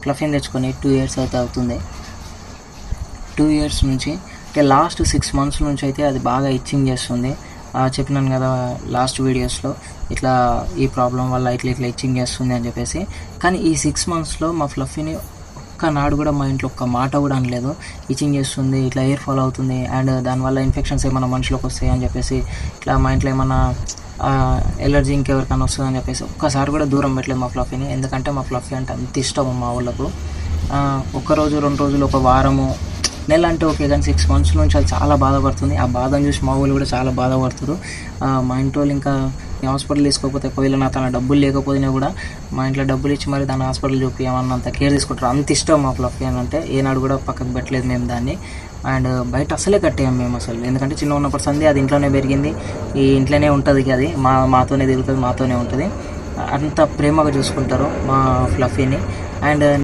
ఫ్లఫీని తెచ్చుకొని 2 ఇయర్స్ అయితే అవుతుంది. 2 ఇయర్స్ నుంచి అంటే లాస్ట్ 6 months నుంచి అయితే అది బాగా ఇచ్చింగ్ చేస్తుంది. చెప్పినాను కదా లాస్ట్ వీడియోస్లో, ఇట్లా ఈ ప్రాబ్లం వల్ల ఇట్లా ఇచ్చింగ్ చేస్తుంది అని చెప్పేసి. కానీ ఈ 6 monthsలో మా ఫ్లఫీని ఒక్కనాడు కూడా మా ఇంట్లో ఒక్క మాట కూడా అనలేదు. ఇచ్చింగ్ చేస్తుంది, ఇట్లా ఎయిర్ ఫాల్ అవుతుంది అండ్ దానివల్ల ఇన్ఫెక్షన్స్ ఏమైనా మనుషులకు వస్తాయి అని చెప్పేసి, ఇట్లా మా ఇంట్లో ఏమన్నా ఎలర్జీ ఇంకెవరికైనా వస్తుందని చెప్పేసి ఒక్కసారి కూడా దూరం పెట్టలేదు మా ఫ్లఫీని. ఎందుకంటే మా ఫ్లఫీ అంటే అంత ఇష్టం మా వాళ్ళకు. ఒక్కరోజు 2 రోజులు, ఒక వారము, నెల అంటే ఓకే, కానీ 6 months నుంచి అది చాలా బాధపడుతుంది. ఆ బాధను చూసి మా వాళ్ళు కూడా చాలా బాధపడుతారు. మా ఇంట్లో వాళ్ళు ఇంకా హాస్పిటల్ తీసుకోకపోతే, ఒకవేళ నా తన డబ్బులు లేకపోయినా కూడా మా ఇంట్లో డబ్బులు ఇచ్చి మరి దాన్ని హాస్పిటల్ చూపించమన్నంత కేర్ తీసుకుంటారు. అంత ఇష్టం మా ఫ్లఫీ అని అంటే. ఏనాడు కూడా పక్కకు పెట్టలేదు మేము దాన్ని. అండ్ బయట అసలే కట్టేయం మేము అసలు. ఎందుకంటే చిన్న ఉన్నప్పుడు సంది అది ఇంట్లోనే పెరిగింది, ఈ ఇంట్లోనే ఉంటుంది. అది మాతోనే తిరుగుతుంది, మాతోనే ఉంటుంది. అంత ప్రేమగా చూసుకుంటారు మా ఫ్లఫీని. అండ్